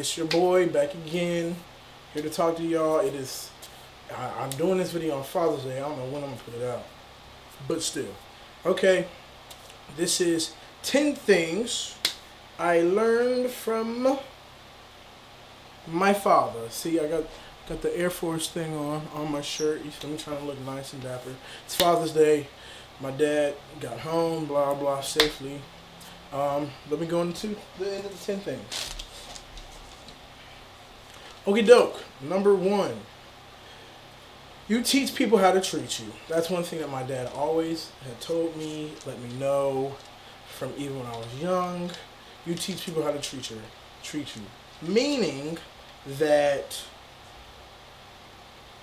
It's your boy back again, here to talk to y'all. I'm doing this video on Father's Day. I don't know when I'm gonna put it out, but still. Okay, this is 10 things I learned from my father. See, I got the Air Force thing on my shirt. You feel me? Trying to look nice and dapper. It's Father's Day. My dad got home, blah blah, safely. Let me go into the end of the 10 things. Okie doke. Number 1. You teach people how to treat you. That's one thing that my dad always had told me, let me know from even when I was young. You teach people how to treat you. Meaning that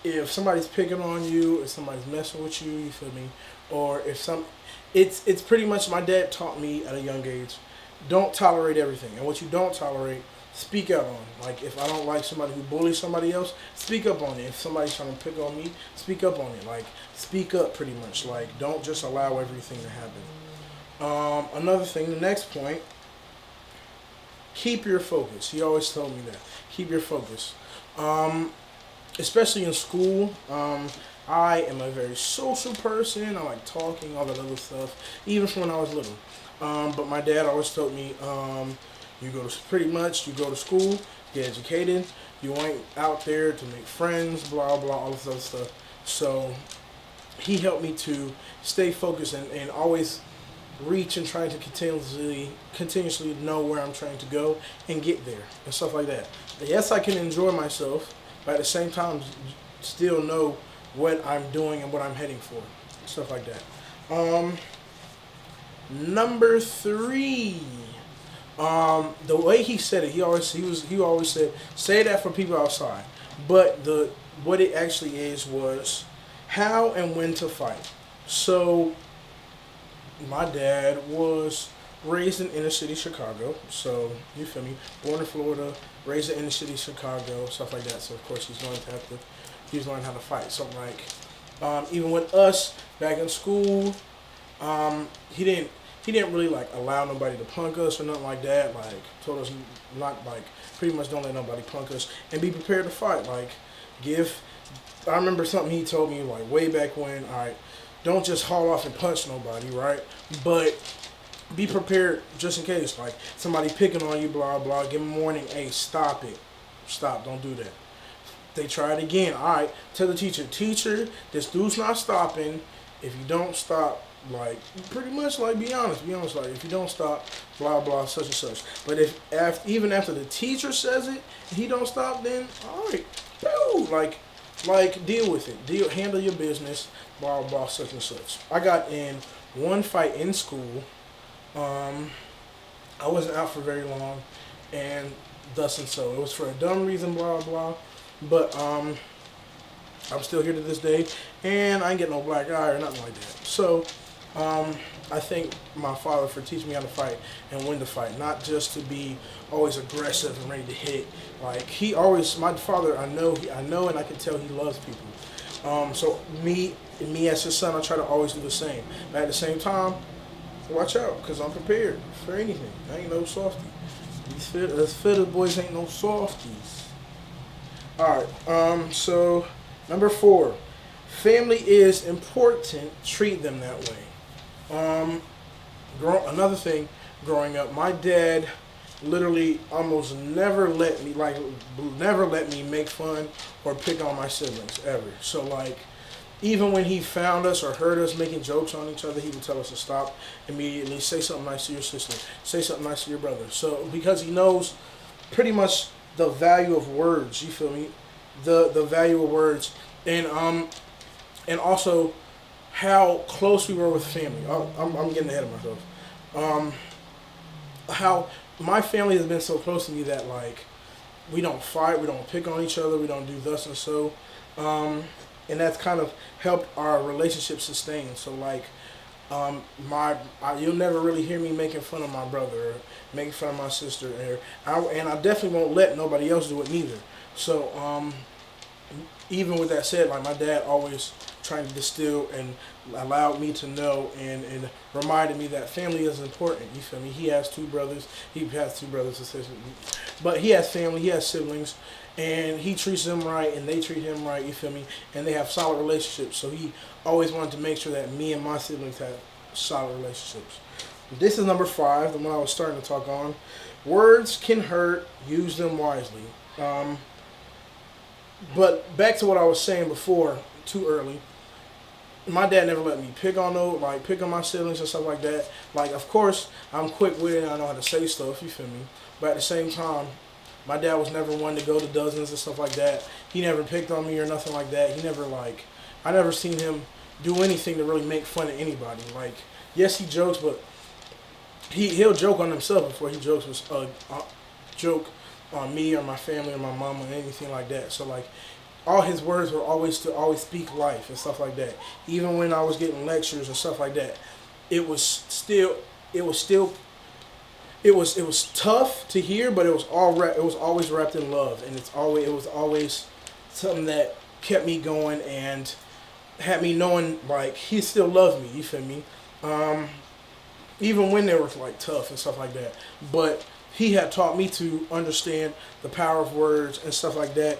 if somebody's picking on you, if somebody's messing with you, you feel me? Or if it's pretty much, my dad taught me at a young age, don't tolerate everything. And what you don't tolerate, speak out on. Like, if I don't like somebody who bullies somebody else, speak up on it. If somebody's trying to pick on me, speak up on it. Like, speak up pretty much. Like, don't just allow everything to happen. Another thing, the next point, keep your focus. He always told me that. Keep your focus. Especially in school, I am a very social person. I like talking, all that other stuff, even from when I was little. But my dad always told me, you go to school, get educated. You ain't out there to make friends, blah blah, all this other stuff. So he helped me to stay focused and always reach and trying to continuously know where I'm trying to go and get there and stuff like that. But yes, I can enjoy myself, but at the same time, still know what I'm doing and what I'm heading for, stuff like that. Number 3. The way he said it, he always said, say that for people outside. But what it actually was how and when to fight. So my dad was raised in inner city Chicago, so you feel me? Born in Florida, raised in inner city Chicago, stuff like that. So of course he's learning how to fight. So like, even with us back in school, he didn't really like allow nobody to punk us or nothing like that. Like, told us not, like, pretty much don't let nobody punk us and be prepared to fight. Like, I remember something he told me like way back when. All right, don't just haul off and punch nobody, right? But be prepared just in case. Like, somebody picking on you, blah blah. Give them a warning. Hey, stop it. Stop. Don't do that. They try it again. All right, tell the teacher, this dude's not stopping. If you don't stop, like, pretty much, like, be honest, like, if you don't stop, blah blah, such and such. But even after the teacher says it, and he don't stop, then all right, boo, like deal with it, handle your business, blah blah, such and such. I got in one fight in school. I wasn't out for very long, and thus and so. It was for a dumb reason, blah blah. But I'm still here to this day, and I ain't get no black eye or nothing like that. So I thank my father for teaching me how to fight and when to fight, not just to be always aggressive and ready to hit. Like, my father, I know, and I can tell he loves people. So me as his son, I try to always do the same. But at the same time, watch out, because I'm prepared for anything. I ain't no softie. These fitter boys ain't no softies. Alright, so number 4. Family is important. Treat them that way. Another thing, growing up, my dad literally almost never let me make fun or pick on my siblings, ever. So, like, even when he found us or heard us making jokes on each other, he would tell us to stop immediately, say something nice to your sister, say something nice to your brother. So, because he knows pretty much the value of words, you feel me? The value of words, and also how close we were with family. I'm getting ahead of myself. How my family has been so close to me that, like, we don't fight, we don't pick on each other, we don't do thus and so, and that's kind of helped our relationship sustain. So, like, you'll never really hear me making fun of my brother or making fun of my sister, and I definitely won't let nobody else do it neither. So even with that said, like, my dad always trying to distill and allowed me to know and reminded me that family is important. You feel me? He has two brothers. He has two brothers and sisters, but he has family. He has siblings, and he treats them right, and they treat him right. You feel me? And they have solid relationships. So he always wanted to make sure that me and my siblings had solid relationships. This is number 5, the one I was starting to talk on. Words can hurt. Use them wisely. But back to what I was saying before, too early. My dad never let me pick on pick on my siblings and stuff like that. Like, of course, I'm quick with it and I know how to say stuff. You feel me? But at the same time, my dad was never one to go to dozens and stuff like that. He never picked on me or nothing like that. He never I never seen him do anything to really make fun of anybody. Like, yes, he jokes, but he'll joke on himself before he jokes with joke on me or my family or my mom or anything like that. So like, all his words were always to always speak life and stuff like that. Even when I was getting lectures and stuff like that, it was still it was still it was tough to hear, but it was it was always wrapped in love, and it was always something that kept me going and had me knowing like he still loved me. You feel me? Even when they were like tough and stuff like that, but he had taught me to understand the power of words and stuff like that.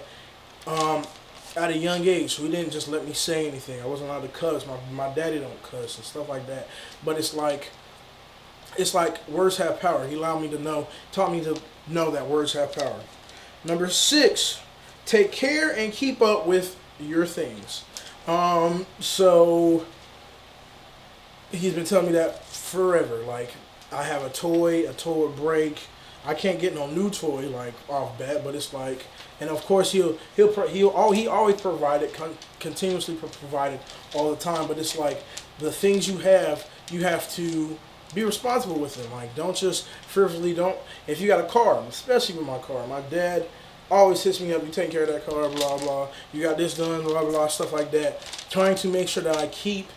At a young age, so he didn't just let me say anything. I wasn't allowed to cuss. My daddy don't cuss and stuff like that. But it's like words have power. He allowed me to know, taught me to know that words have power. Number 6, take care and keep up with your things. So he's been telling me that forever. Like, I have a toy would break. I can't get no new toy like off bat, but it's like, and of course he always provided, continuously provided all the time. But it's like the things you have to be responsible with them. Like, don't just frivolously if you got a car, especially with my car, my dad always hits me up. You take care of that car, blah blah. You got this done, blah blah, stuff like that. Trying to make sure that I keep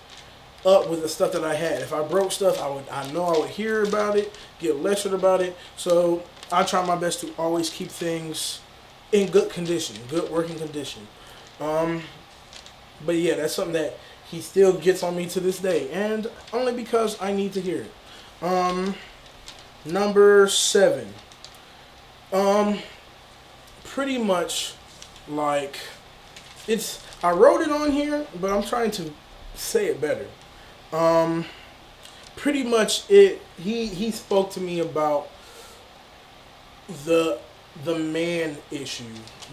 up with the stuff that I had. If I broke stuff, I know I would hear about it, get lectured about it. So I try my best to always keep things in good condition, good working condition. But yeah, that's something that he still gets on me to this day, and only because I need to hear it. Number 7. Pretty much like I wrote it on here, but I'm trying to say it better. Pretty much he spoke to me about the man issue,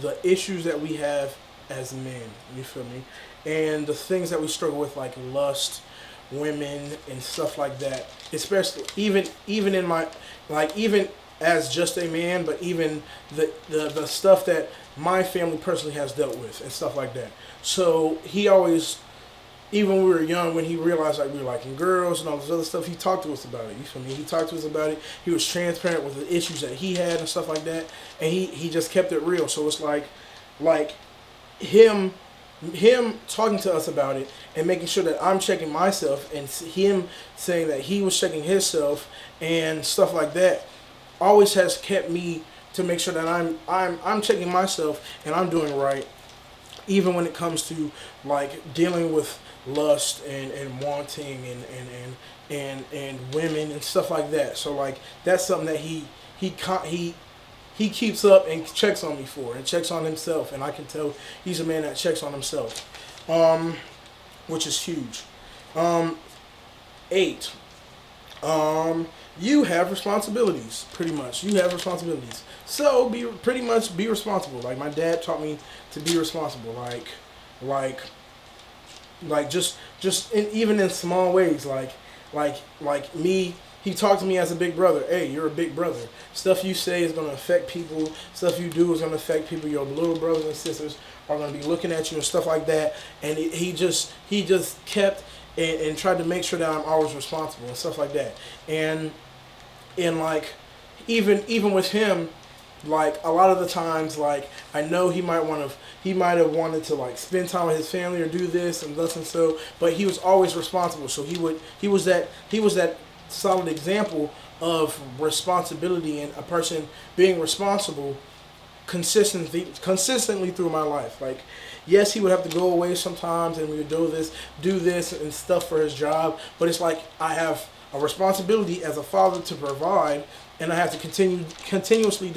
the issues that we have as men, you feel me? And the things that we struggle with, like lust, women, and stuff like that. Especially even in my, like, even as just a man, but even the stuff that my family personally has dealt with and stuff like that. So he always, even when we were young, when he realized like we were liking girls and all this other stuff, he talked to us about it. You feel me? He talked to us about it. He was transparent with the issues that he had and stuff like that, and he just kept it real. So it's like him talking to us about it and making sure that I'm checking myself, and him saying that he was checking himself and stuff like that, always has kept me to make sure that I'm checking myself and I'm doing right, even when it comes to like dealing with lust and wanting and women and stuff like that. So like that's something that he keeps up and checks on me for, and checks on himself, and I can tell he's a man that checks on himself, which is huge. 8. You have responsibilities. Pretty much, you have responsibilities. So be responsible. Like my dad taught me to be responsible. Like just even in small ways. Like me. He talked to me as a big brother. Hey, you're a big brother. Stuff you say is going to affect people. Stuff you do is going to affect people. Your little brothers and sisters are going to be looking at you and stuff like that. And he just kept and tried to make sure that I'm always responsible and stuff like that. And like even with him, like a lot of the times, like I know he might have wanted to like spend time with his family or do this and thus and so, but he was always responsible. So he was that solid example of responsibility and a person being responsible consistently through my life. Like Yes, he would have to go away sometimes, and we would do this and stuff for his job. But it's like I have a responsibility as a father to provide, and I have to continuously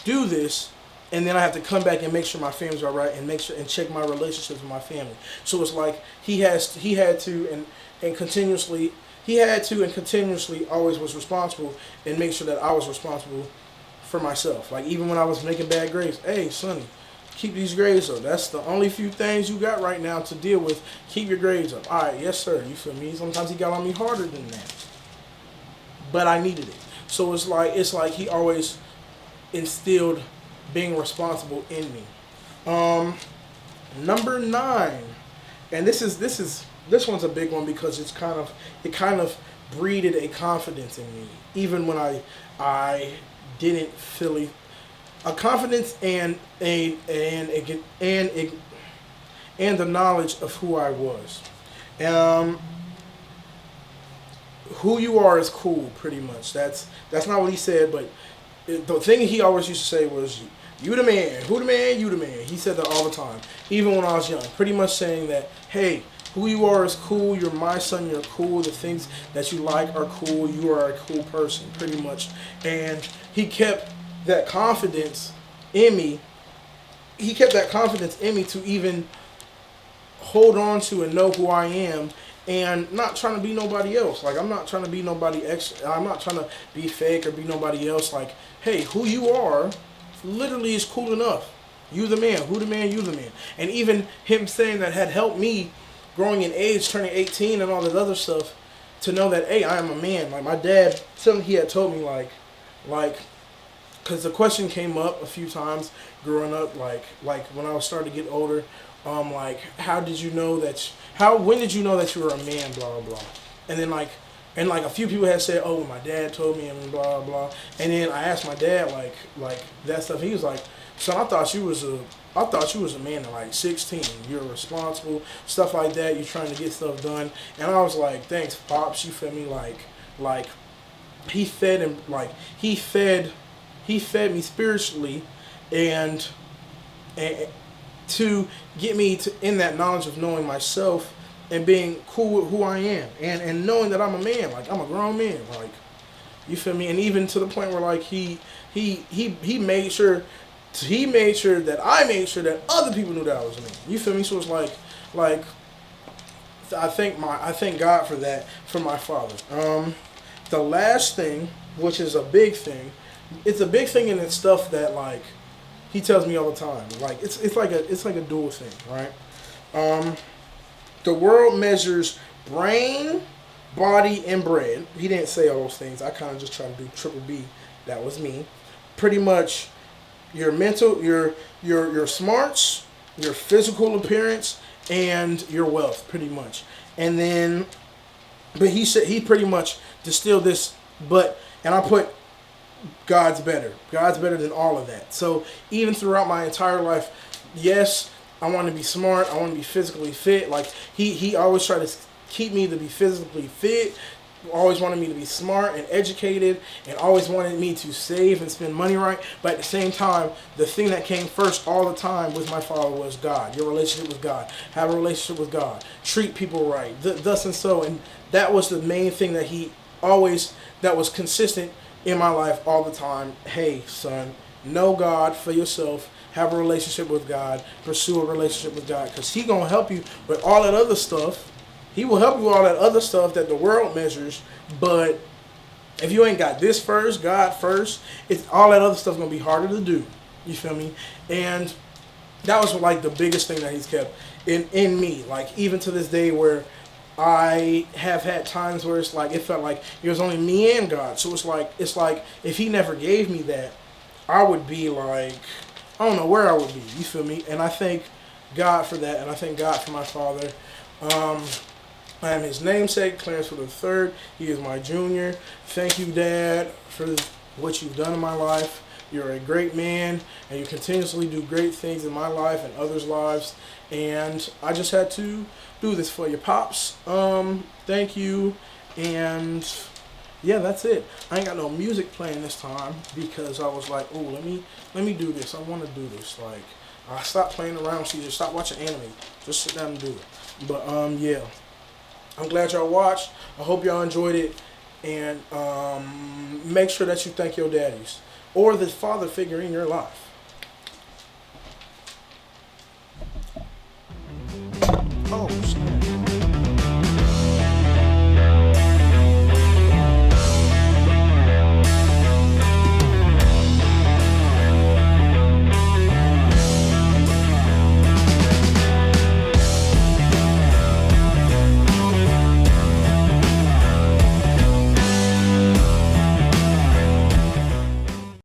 do this, and then I have to come back and make sure my family's all right, and make sure and check my relationships with my family. So it's like he had to and continuously always was responsible and make sure that I was responsible for myself. Like even when I was making bad grades, hey Sonny, keep these grades up. That's the only few things you got right now to deal with. Keep your grades up. All right, yes sir. You feel me? Sometimes he got on me harder than that, but I needed it. So it's like he always instilled being responsible in me. Number 9, and this one's a big one because it kind of breeded a confidence in me, even when I didn't feel it. A confidence and the knowledge of who I was. Um, who you are is cool, pretty much. That's not what he said, but the thing he always used to say was, "You the man, who the man, you the man." He said that all the time, even when I was young. Pretty much saying that, hey, who you are is cool. You're my son. You're cool. The things that you like are cool. You are a cool person, pretty much. And he kept that confidence in me. He kept that confidence in me to even hold on to and know who I am, and not trying to be nobody else. Like I'm not trying to be nobody extra. I'm not trying to be fake or be nobody else. Like, hey, who you are literally is cool enough. You the man. Who the man, you the man. And even him saying that had helped me growing in age, turning 18 and all that other stuff, to know that, hey, I am a man. Like my dad, something he had told me, like, because the question came up a few times growing up, like when I was starting to get older, like, when did you know that you were a man, blah, blah, blah. And then a few people had said, oh, my dad told me, and blah, blah. And then I asked my dad, like that stuff. He was like, son, I thought you was a man at like 16. You're responsible, stuff like that. You're trying to get stuff done. And I was like, thanks, pops. You feel me? Like he fed him, like he fed me spiritually, and to get me to in that knowledge of knowing myself and being cool with who I am, and knowing that I'm a man, like I'm a grown man, like, you feel me? And even to the point where like he made sure that I made sure that other people knew that I was a man. You feel me? So it's like I thank God for that, for my father. The last thing, which is a big thing, it's a big thing, and it's stuff that like he tells me all the time. Like it's like a dual thing, right? The world measures brain, body, and bread. He didn't say all those things. I kind of just tried to do triple B. That was me. Pretty much your mental, your smarts, your physical appearance, and your wealth, pretty much. And then, but he said he pretty much distilled this. And I put God's better. God's better than all of that. So even throughout my entire life, yes, I want to be smart. I want to be physically fit. Like he always tried to keep me to be physically fit. Always wanted me to be smart and educated, and always wanted me to save and spend money right. But at the same time, the thing that came first all the time with my father was God. Your relationship with God. Have a relationship with God. Treat people right. Thus and so. And that was the main thing that that was consistent in my life all the time. Hey, son, know God for yourself. Have a relationship with God. Pursue a relationship with God, because He gonna help you with all that other stuff. He will help you with all that other stuff that the world measures. But if you ain't got this first, God first, it's all that other stuff gonna be harder to do. You feel me? And that was like the biggest thing that He's kept in me. Like even to this day, where I have had times where it's like it felt like it was only me and God. So it's like if He never gave me that, I would be like, I don't know where I would be. You feel me? And I thank God for that, and I thank God for my father. I am his namesake, Clarence for the third. He is my junior. Thank you, Dad, for what you've done in my life. You're a great man, and you continuously do great things in my life and others' lives. And I just had to do this for you, Pops. Thank you. And yeah, that's it. I ain't got no music playing this time because I was like, oh, let me do this. I want to do this. Like, Stop playing around, Caesar. Stop watching anime. Just sit down and do it. But yeah, I'm glad y'all watched. I hope y'all enjoyed it, and make sure that you thank your daddies or the father figure in your life. Oh.